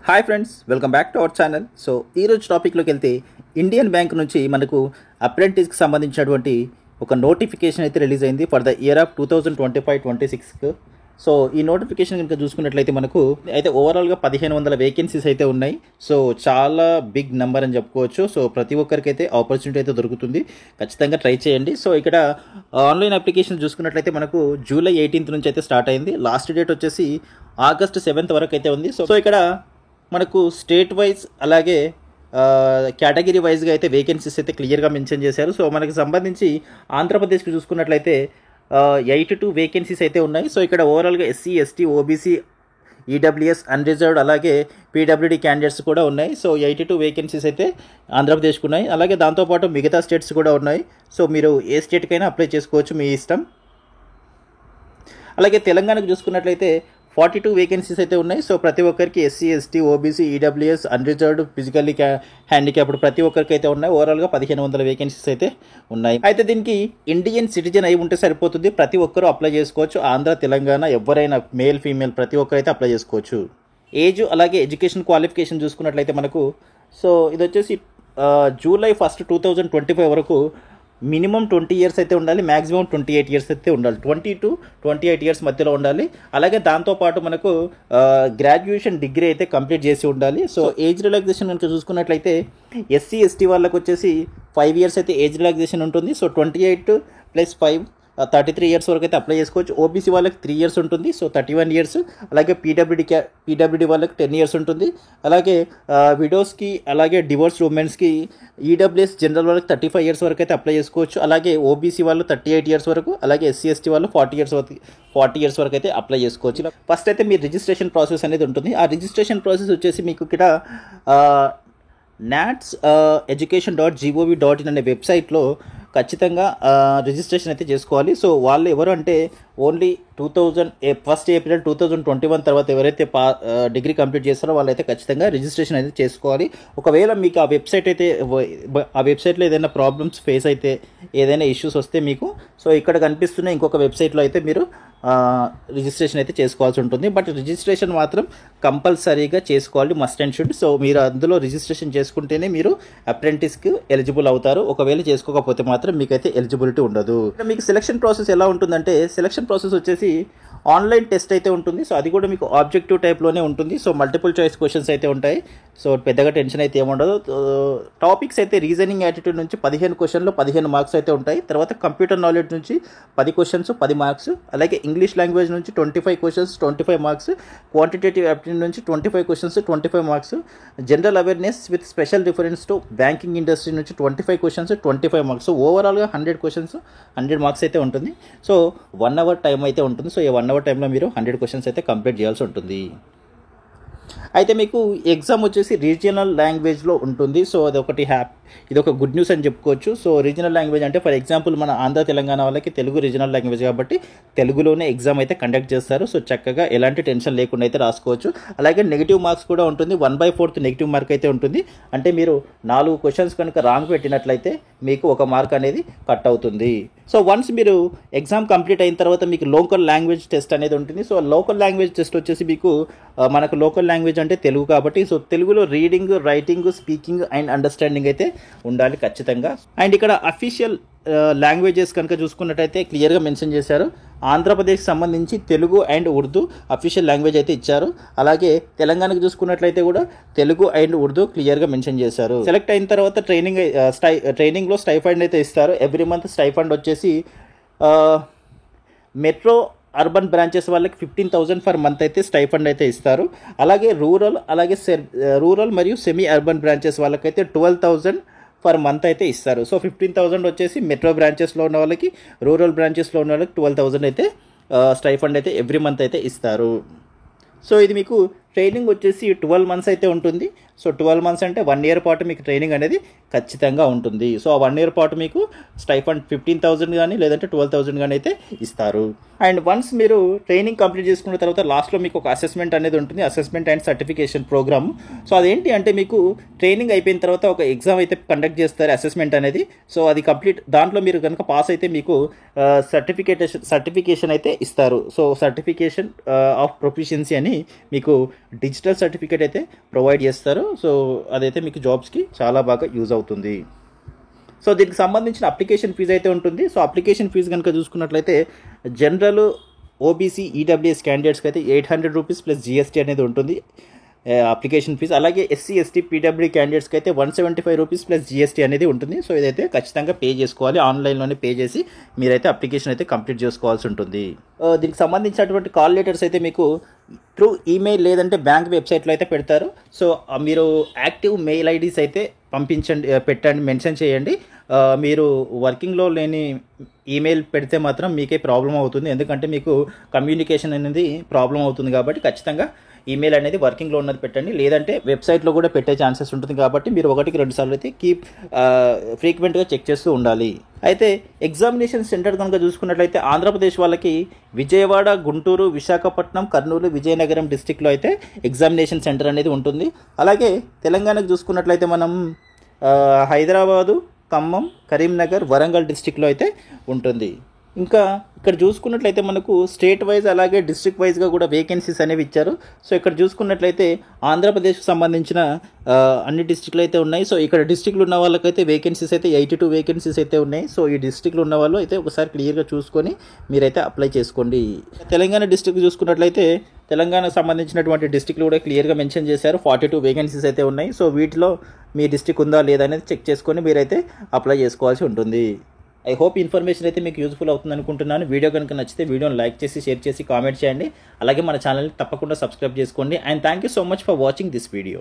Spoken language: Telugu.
Hi friends, welcome back to our channel. So ఈరోజు టాపిక్లోకి వెళ్తే ఇండియన్ బ్యాంక్ నుంచి మనకు అప్రెంటిస్కి సంబంధించినటువంటి ఒక నోటిఫికేషన్ అయితే రిలీజ్ అయింది for the year of 2025-26. So ఈ నోటిఫికేషన్ కనుక చూసుకున్నట్లయితే మనకు అయితే ఓవరాల్గా 1500 వేకెన్సీస్ అయితే ఉన్నాయి. సో చాలా బిగ్ నెంబర్ అని చెప్పుకోవచ్చు. సో ప్రతి ఒక్కరికి అయితే ఆపర్చునిటీ అయితే దొరుకుతుంది, ఖచ్చితంగా ట్రై చేయండి. సో ఇక్కడ ఆన్లైన్ అప్లికేషన్ చూసుకున్నట్లయితే మనకు జూలై 18th నుంచి అయితే స్టార్ట్ అయింది. లాస్ట్ డేట్ వచ్చేసి ఆగస్ట్ 7th వరకు అయితే ఉంది. సో ఇక్కడ మనకు స్టేట్ వైజ్ అలాగే కేటగిరీ వైజ్గా అయితే వేకెన్సీస్ అయితే క్లియర్గా మెన్షన్ చేశారు. సో మనకు సంబంధించి ఆంధ్రప్రదేశ్కి చూసుకున్నట్లయితే 82 వేకెన్సీస్ అయితే ఉన్నాయి. సో ఇక్కడ ఓవరాల్గా SC, ST, OBC, EWS, unreserved అలాగే పీడబ్ల్యూడీ క్యాండిడేట్స్ కూడా ఉన్నాయి. సో 82 వేకెన్సీస్ అయితే ఆంధ్రప్రదేశ్కి ఉన్నాయి. అలాగే దాంతోపాటు మిగతా స్టేట్స్ కూడా ఉన్నాయి. సో మీరు ఏ స్టేట్కైనా అప్లై చేసుకోవచ్చు, మీ ఇష్టం. అలాగే తెలంగాణకు చూసుకున్నట్లయితే 42 వేకెన్సీస్ అయితే ఉన్నాయి. సో ప్రతి ఒక్కరికి SC, ST, OBC, EWS, unreserved, physically handicapped ప్రతి ఒక్కరికి అయితే ఉన్నాయి. ఓవరాల్గా 1500 వేకెన్సీస్ అయితే ఉన్నాయి. అయితే దీనికి ఇండియన్ సిటిజన్ అయి ఉంటే సరిపోతుంది. ప్రతి ఒక్కరూ అప్లై చేసుకోవచ్చు. ఆంధ్ర, తెలంగాణ ఎవరైనా మేల్, ఫీమేల్ ప్రతి ఒక్కరు అయితే అప్లై చేసుకోవచ్చు. ఏజ్ అలాగే ఎడ్యుకేషన్ క్వాలిఫికేషన్ చూసుకున్నట్లయితే మనకు సో ఇది వచ్చేసి జూలై 1, 2025 వరకు మినిమం 20 ఇయర్స్ అయితే ఉండాలి, మ్యాక్సిమం 28 ఇయర్స్ అయితే ఉండాలి. 20 to 28 ఇయర్స్ మధ్యలో ఉండాలి. అలాగే దాంతోపాటు మనకు గ్రాడ్యుయేషన్ డిగ్రీ అయితే కంప్లీట్ చేసి ఉండాలి. సో ఏజ్ రిలాక్సేషన్ కనుక చూసుకున్నట్లయితే ఎస్సీ, ఎస్టీ వాళ్ళకి వచ్చేసి 5 ఇయర్స్ అయితే ఏజ్ రిలాక్సేషన్ ఉంటుంది. సో 28 + 5 33 ఇయర్స్ వరకు అయితే అప్లై చేసుకోవచ్చు. ఓబీసీ వాళ్ళకి 3 ఇయర్స్ ఉంటుంది. So 31 years. అలాగే పీడబ్ల్యూడీ వాళ్ళకి 10 ఇయర్స్ ఉంటుంది. అలాగే విడోస్కి అలాగే డివోర్స్డ్ ఉమెన్స్కి ఈడబ్ల్యూఎస్ జనరల్ వాళ్ళకి 35 ఇయర్స్ వరకు అయితే అప్లై చేసుకోవచ్చు. అలాగే ఓబీసీ వాళ్ళు 38 ఇయర్స్ వరకు, అలాగే ఎస్సీ, ఎస్టీ వాళ్ళు 40 ఇయర్స్ వరకు అయితే అప్లై చేసుకోవచ్చు. ఫస్ట్ అయితే మీ రిజిస్ట్రేషన్ ప్రాసెస్ అనేది ఉంటుంది. ఆ రిజిస్ట్రేషన్ ప్రాసెస్ వచ్చేసి మీకు ఇక్కడ nats.education.gov.in అనే వెబ్సైట్లో ఖచ్చితంగా రిజిస్ట్రేషన్ అయితే చేసుకోవాలి. సో వాళ్ళు ఎవరు అంటే ఓన్లీ 1 ఏప్రిల్ 2021 తర్వాత ఎవరైతే డిగ్రీ కంప్లీట్ చేస్తారో వాళ్ళైతే ఖచ్చితంగా రిజిస్ట్రేషన్ అయితే చేసుకోవాలి. ఒకవేళ మీకు ఆ వెబ్సైట్లో ఏదైనా ప్రాబ్లమ్స్ ఫేస్ అయితే, ఏదైనా ఇష్యూస్ వస్తే మీకు సో ఇక్కడ కనిపిస్తున్న ఇంకొక వెబ్సైట్లో అయితే మీరు రిజిస్ట్రేషన్ అయితే చేసుకోవాల్సి ఉంటుంది. బట్ రిజిస్ట్రేషన్ మాత్రం కంపల్సరీగా చేసుకోవాలి, మస్ట్ అండ్ షుడ్. సో మీరు అందులో రిజిస్ట్రేషన్ చేసుకుంటేనే మీరు అప్రెంటిస్కి ఎలిజిబుల్ అవుతారు. ఒకవేళ చేసుకోకపోతే మాత్రం మీకైతే ఎలిజిబిలిటీ ఉండదు. మీకు సెలక్షన్ ప్రాసెస్ ఎలా ఉంటుందంటే, సెలక్షన్ ప్రాసెస్ వచ్చేసి ఆన్లైన్ టెస్ట్ అయితే ఉంటుంది. సో అది కూడా మీకు ఆబ్జెక్టివ్ టైప్లోనే ఉంటుంది. సో మల్టిపుల్ చాయిస్ క్వశ్చన్స్ అయితే ఉంటాయి. సో పెద్దగా టెన్షన్ అయితే ఏముండదు. టాపిక్స్ అయితే రీజనింగ్ యాటిట్యూడ్ నుంచి 15 క్వశ్చన్లు 15 మార్క్స్ అయితే ఉంటాయి. తర్వాత కంప్యూటర్ నాలెడ్జ్ నుంచి 10 క్వశ్చన్స్ 10 మార్క్స్. అలాగే ఇంగ్లీష్ లాంగ్వేజ్ నుంచి 25 క్వశ్చన్స్ 25 మార్క్స్. క్వాంటిటేటివ్ యాప్టిట్యూడ్ నుంచి 25 questions 25 marks. General awareness with special reference to banking industry నుంచి 25 క్వశ్చన్స్ 25 మార్క్స్. ఓవరాల్గా 100 క్వశ్చన్స్ 100 మార్క్స్ అయితే ఉంటుంది. సో 1 అవర్ టైం అయితే ఉంటుంది. సో ఈ 1 అవర్ టైంలో మీరు 100 క్వశ్చన్స్ అయితే కంప్లీట్ చేయాల్సి ఉంటుంది. అయితే మీకు ఎగ్జామ్ వచ్చేసి రీజియనల్ లాంగ్వేజ్లో ఉంటుంది. సో ఇది ఒక గుడ్ న్యూస్ అని చెప్పుకోవచ్చు. సో రీజనల్ లాంగ్వేజ్ అంటే ఫర్ ఎగ్జాంపుల్ మన ఆంధ్ర, తెలంగాణ వాళ్ళకి తెలుగు రీజనల్ లాంగ్వేజ్ కాబట్టి తెలుగులోనే ఎగ్జామ్ అయితే కండక్ట్ చేస్తారు. సో చక్కగా ఎలాంటి టెన్షన్ లేకుండా అయితే రాసుకోవచ్చు. అలాగే నెగిటివ్ మార్క్స్ కూడా ఉంటుంది. 1/4 నెగిటివ్ మార్క్ అయితే ఉంటుంది. అంటే మీరు 4 క్వశ్చన్స్ కనుక రాంగ్ పెట్టినట్లయితే మీకు 1 మార్క్ అనేది కట్ అవుతుంది. సో వన్స్ మీరు ఎగ్జామ్ కంప్లీట్ అయిన తర్వాత మీకు లోకల్ లాంగ్వేజ్ టెస్ట్ అనేది ఉంటుంది. సో లోకల్ లాంగ్వేజ్ టెస్ట్ వచ్చేసి మీకు మనకు లోకల్ లాంగ్వేజ్ అంటే తెలుగు కాబట్టి సో తెలుగులో reading, writing, speaking and understanding అయితే ఉండాలి ఖచ్చితంగా. అండ్ ఇక్కడ అఫీషియల్ లాంగ్వేజెస్ కనుక చూసుకున్నట్టయితే క్లియర్గా మెన్షన్ చేశారు. ఆంధ్రప్రదేశ్కి సంబంధించి Telugu and Urdu official language అయితే ఇచ్చారు. అలాగే తెలంగాణకు చూసుకున్నట్లయితే కూడా తెలుగు అండ్ ఉర్దూ క్లియర్గా మెన్షన్ చేశారు. సెలెక్ట్ అయిన తర్వాత ట్రైనింగ్లో స్టైఫండ్ అయితే ఇస్తారు. ఎవ్రీ మంత్ స్టైఫండ్ వచ్చేసి మెట్రో అర్బన్ బ్రాంచెస్ వాళ్ళకి 15,000 పర్ మంత్ అయితే స్టైఫండ్ అయితే ఇస్తారు. అలాగే రూరల్ మరియు సెమీ అర్బన్ బ్రాంచెస్ వాళ్ళకైతే 12,000 పర్ మంత్ అయితే ఇస్తారు. సో 15,000 వచ్చేసి మెట్రో బ్రాంచెస్లో ఉన్న వాళ్ళకి, రూరల్ బ్రాంచెస్లో ఉన్న వాళ్ళకి 12,000 అయితే స్టైఫండ్ అయితే ఎవ్రీ మంత్ అయితే ఇస్తారు. సో ఇది మీకు ట్రైనింగ్ వచ్చేసి 12 మంత్స్ అయితే ఉంటుంది. సో 12 మంత్స్ అంటే 1 ఇయర్ పాటు మీకు ట్రైనింగ్ అనేది ఖచ్చితంగా ఉంటుంది. సో ఆ 1 ఇయర్ పాటు మీకు స్టైఫండ్ 15,000 కానీ లేదంటే 12,000 కానీ అయితే ఇస్తారు. అండ్ వన్స్ మీరు ట్రైనింగ్ కంప్లీట్ చేసుకున్న తర్వాత లాస్ట్లో మీకు ఒక అసెస్మెంట్ అనేది ఉంటుంది, assessment and certification program. So అదేంటి అంటే మీకు ట్రైనింగ్ అయిపోయిన తర్వాత ఒక ఎగ్జామ్ అయితే కండక్ట్ చేస్తారు, అసెస్మెంట్ అనేది. సో అది కంప్లీట్, దాంట్లో మీరు కనుక పాస్ అయితే మీకు సర్టిఫికేషన్ అయితే ఇస్తారు. సో సర్టిఫికేషన్ ఆఫ్ ప్రొఫిషియన్సీ అని మీకు డిజిటల్ సర్టిఫికేట్ అయితే ప్రొవైడ్ చేస్తారు. సో అదైతే మీకు జాబ్స్కి చాలా బాగా యూజ్ అవుతుంది. సో దీనికి సంబంధించిన అప్లికేషన్ ఫీజు అయితే ఉంటుంది. సో అప్లికేషన్ ఫీజు కనుక చూసుకున్నట్లయితే జనరల్, ఓబీసీ, ఈడబ్ల్యూఎస్ క్యాండిడేట్స్కి అయితే 800 రూపీస్ ప్లస్ జిఎస్టీ అనేది ఉంటుంది అప్లికేషన్ ఫీజు. అలాగే ఎస్సీ, ఎస్టీ, పీడబ్ల్యూ క్యాండిడేట్స్కి అయితే 175 రూపీస్ ప్లస్ జిఎస్టీ అనేది ఉంటుంది. సో ఇదైతే ఖచ్చితంగా పే చేసుకోవాలి. ఆన్లైన్లోనే పే చేసి మీరైతే అప్లికేషన్ అయితే కంప్లీట్ చేసుకోవాల్సి ఉంటుంది. దీనికి సంబంధించినటువంటి కాల్ లెటర్స్ అయితే మీకు త్రూ ఈమెయిల్ లేదంటే బ్యాంక్ వెబ్సైట్లో అయితే పెడతారు. సో మీరు యాక్టివ్ మెయిల్ ఐడీస్ అయితే పెట్టండి, మెన్షన్ చేయండి. మీరు వర్కింగ్లో లేని ఈమెయిల్ పెడితే మాత్రం మీకే ప్రాబ్లం అవుతుంది. ఎందుకంటే మీకు కమ్యూనికేషన్ అనేది ప్రాబ్లం అవుతుంది. కాబట్టి ఖచ్చితంగా ఈమెయిల్ అనేది వర్కింగ్లో ఉన్నది పెట్టండి. లేదంటే వెబ్సైట్లో కూడా పెట్టే ఛాన్సెస్ ఉంటుంది. కాబట్టి మీరు 1-2 సార్లు అయితే ఫ్రీక్వెంట్గా చెక్ చేస్తూ ఉండాలి. అయితే ఎగ్జామినేషన్ సెంటర్ కనుక చూసుకున్నట్లయితే ఆంధ్రప్రదేశ్ వాళ్ళకి విజయవాడ, గుంటూరు, విశాఖపట్నం, కర్నూలు, విజయనగరం డిస్టిక్లో అయితే ఎగ్జామినేషన్ సెంటర్ అనేది ఉంటుంది. అలాగే తెలంగాణకు చూసుకున్నట్లయితే మనం హైదరాబాదు, ఖమ్మం, కరీంనగర్, వరంగల్ డిస్టిక్లో అయితే ఉంటుంది. ఇంకా ఇక్కడ చూసుకున్నట్లయితే మనకు స్టేట్ వైజ్ అలాగే డిస్ట్రిక్ట్ వైజ్గా కూడా వేకెన్సీస్ అనేవి ఇచ్చారు. సో ఇక్కడ చూసుకున్నట్లయితే ఆంధ్రప్రదేశ్కి సంబంధించిన అన్ని డిస్ట్రిక్ట్లు అయితే ఉన్నాయి. సో ఇక్కడ డిస్ట్రిక్ట్లు ఉన్న వాళ్ళకైతే వేకెన్సీస్ అయితే 82 వేకెన్సీస్ అయితే ఉన్నాయి. సో ఈ డిస్ట్రిక్ట్లు ఉన్న వాళ్ళు అయితే ఒకసారి క్లియర్గా చూసుకొని మీరైతే అప్లై చేసుకోండి. తెలంగాణ డిస్ట్రిక్ట్ చూసుకున్నట్లయితే తెలంగాణకు సంబంధించినటువంటి డిస్ట్రిక్ట్లు కూడా క్లియర్గా మెన్షన్ చేశారు. 42 వేకెన్సీస్ అయితే ఉన్నాయి. సో వీటిలో మీ డిస్ట్రిక్ట్ ఉందా లేదా అనేది చెక్ చేసుకొని మీరైతే అప్లై చేసుకోవాల్సి ఉంటుంది. ఐ హోప్ ఇన్ఫర్మేషన్ అయితే మీకు యూజ్ఫుల్ అవుతుంది అనుకుంటున్నాను. వీడియో కనుక నచ్చితే వీడియోని లైక్ చేసి, షేర్ చేసి, కామెంట్ చేయండి. అలాగే మన ఛానల్ని తప్పకుండా సబ్స్క్రైబ్ చేసుకోండి. And thank you so much for watching this video.